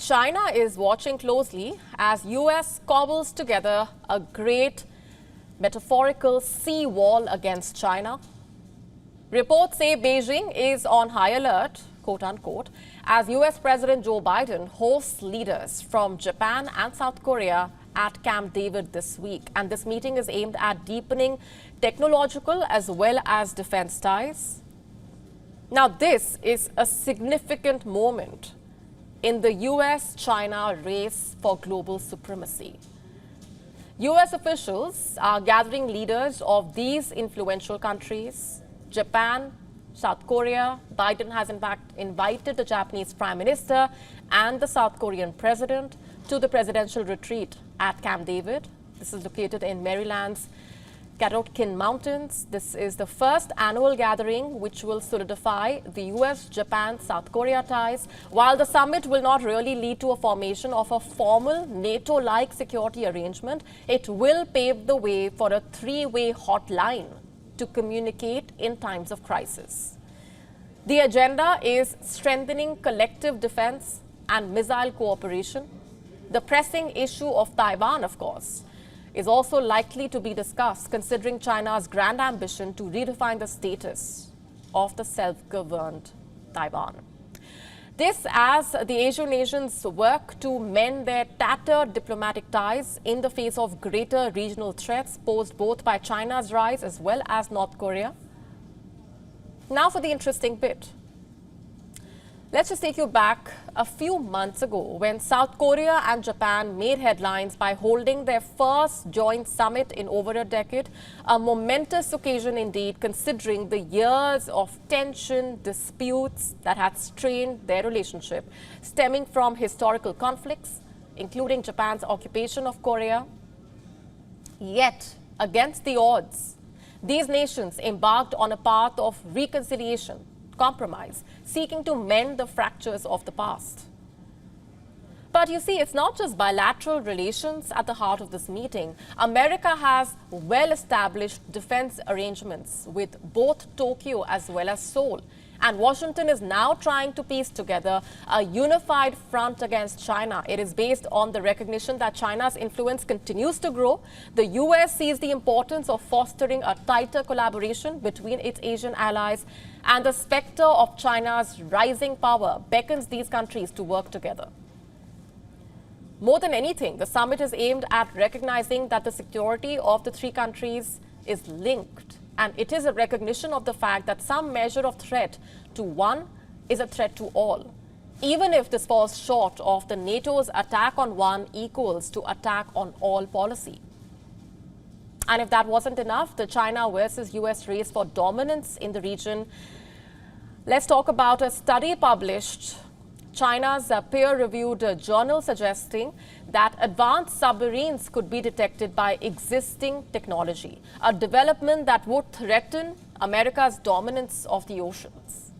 China is watching closely as US cobbles together a great metaphorical seawall against China. Reports say Beijing is on high alert, quote unquote, as US President Joe Biden hosts leaders from Japan and South Korea at Camp David this week. And this meeting is aimed at deepening technological as well as defense ties. Now, this is a significant moment in the US-China race for global supremacy. US officials are gathering leaders of these influential countries, Japan, South Korea. Biden has in fact invited the Japanese Prime Minister and the South Korean President to the presidential retreat at Camp David. This is located in Maryland's Catoctin Mountains. This is the first annual gathering which will solidify the US, Japan, South Korea ties. While the summit will not really lead to a formation of a formal NATO-like security arrangement, it will pave the way for a three-way hotline to communicate in times of crisis. The agenda is strengthening collective defense and missile cooperation. The pressing issue of Taiwan, of course, is also likely to be discussed, considering China's grand ambition to redefine the status of the self-governed Taiwan. This as the Asian nations work to mend their tattered diplomatic ties in the face of greater regional threats posed both by China's rise as well as North Korea. Now for the interesting bit. Let's just take you back a few months ago when South Korea and Japan made headlines by holding their first joint summit in over a decade. A momentous occasion indeed, considering the years of tension, disputes that had strained their relationship, stemming from historical conflicts, including Japan's occupation of Korea. Yet, against the odds, these nations embarked on a path of reconciliation, compromise, seeking to mend the fractures of the past. But you see, it's not just bilateral relations at the heart of this meeting. America has well-established defense arrangements with both Tokyo as well as Seoul. And Washington is now trying to piece together a unified front against China. It is based on the recognition that China's influence continues to grow. The US sees the importance of fostering a tighter collaboration between its Asian allies, and the specter of China's rising power beckons these countries to work together. More than anything, the summit is aimed at recognizing that the security of the three countries is linked. And it is a recognition of the fact that some measure of threat to one is a threat to all, even if this falls short of the NATO's attack on one equals to attack on all policy. And if that wasn't enough, the China versus US race for dominance in the region, let's talk about a study published China's peer-reviewed journal suggesting that advanced submarines could be detected by existing technology, a development that would threaten America's dominance of the oceans.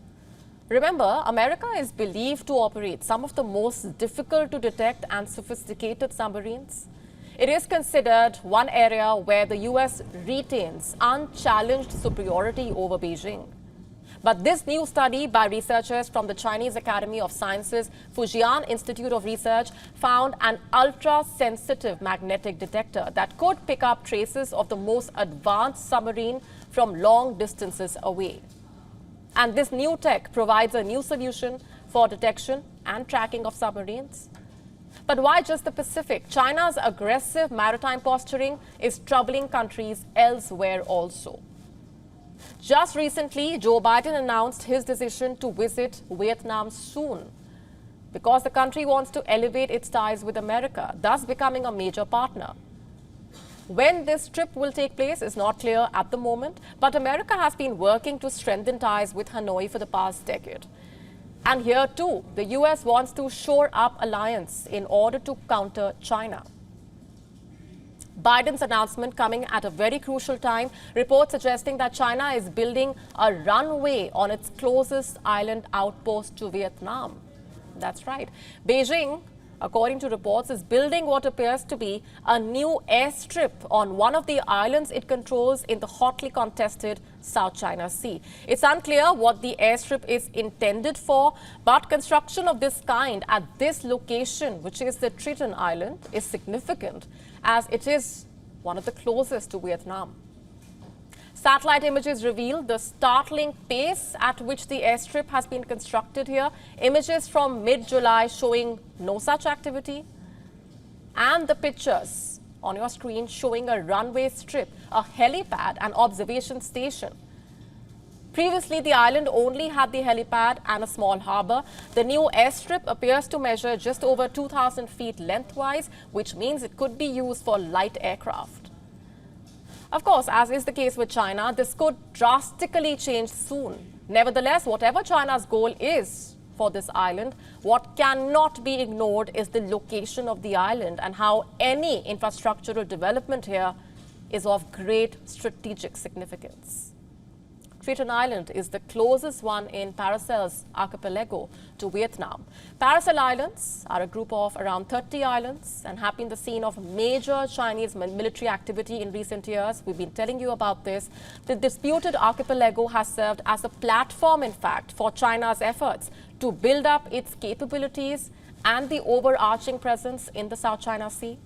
Remember, America is believed to operate some of the most difficult to detect and sophisticated submarines. It is considered one area where the US retains unchallenged superiority over Beijing. But this new study by researchers from the Chinese Academy of Sciences, Fujian Institute of Research, found an ultra-sensitive magnetic detector that could pick up traces of the most advanced submarine from long distances away. And this new tech provides a new solution for detection and tracking of submarines. But why just the Pacific? China's aggressive maritime posturing is troubling countries elsewhere also. Just recently, Joe Biden announced his decision to visit Vietnam soon because the country wants to elevate its ties with America, thus becoming a major partner. When this trip will take place is not clear at the moment, but America has been working to strengthen ties with Hanoi for the past decade. And here too, the US wants to shore up alliance in order to counter China. Biden's announcement coming at a very crucial time, reports suggesting that China is building a runway on its closest island outpost to Vietnam. That's right. Beijing according to reports, is building what appears to be a new airstrip on one of the islands it controls in the hotly contested South China Sea. It's unclear what the airstrip is intended for, but construction of this kind at this location, which is the Triton Island, is significant as it is one of the closest to Vietnam. Satellite images reveal the startling pace at which the airstrip has been constructed here. Images from mid-July showing no such activity. And the pictures on your screen showing a runway strip, a helipad and observation station. Previously, the island only had the helipad and a small harbour. The new airstrip appears to measure just over 2,000 feet lengthwise, which means it could be used for light aircraft. Of course, as is the case with China, this could drastically change soon. Nevertheless, whatever China's goal is for this island, what cannot be ignored is the location of the island and how any infrastructural development here is of great strategic significance. Triton Island is the closest one in Paracel's archipelago to Vietnam. Paracel Islands are a group of around 30 islands and have been the scene of major Chinese military activity in recent years. We've been telling you about this. The disputed archipelago has served as a platform, in fact, for China's efforts to build up its capabilities and the overarching presence in the South China Sea.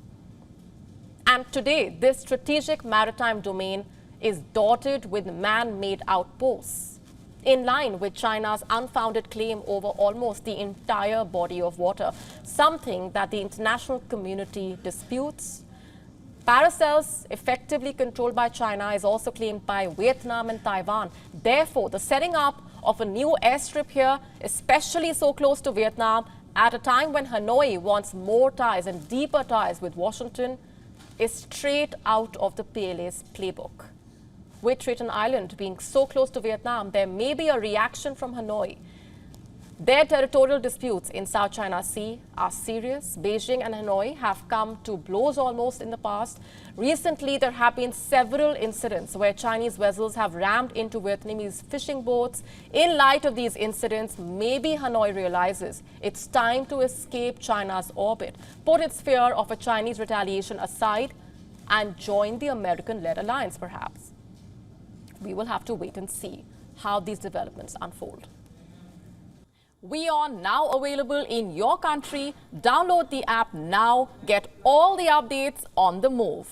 And today, this strategic maritime domain is dotted with man-made outposts, in line with China's unfounded claim over almost the entire body of water, something that the international community disputes. Paracels, effectively controlled by China, is also claimed by Vietnam and Taiwan. Therefore, the setting up of a new airstrip here, especially so close to Vietnam, at a time when Hanoi wants more ties and deeper ties with Washington, is straight out of the PLA's playbook. With Triton Island being so close to Vietnam, there may be a reaction from Hanoi. Their territorial disputes in South China Sea are serious. Beijing and Hanoi have come to blows almost in the past. Recently, there have been several incidents where Chinese vessels have rammed into Vietnamese fishing boats. In light of these incidents, maybe Hanoi realizes it's time to escape China's orbit, put its fear of a Chinese retaliation aside, and join the American-led alliance, perhaps. We will have to wait and see how these developments unfold. WION now available in your country. Download the app now. Get all the updates on the move.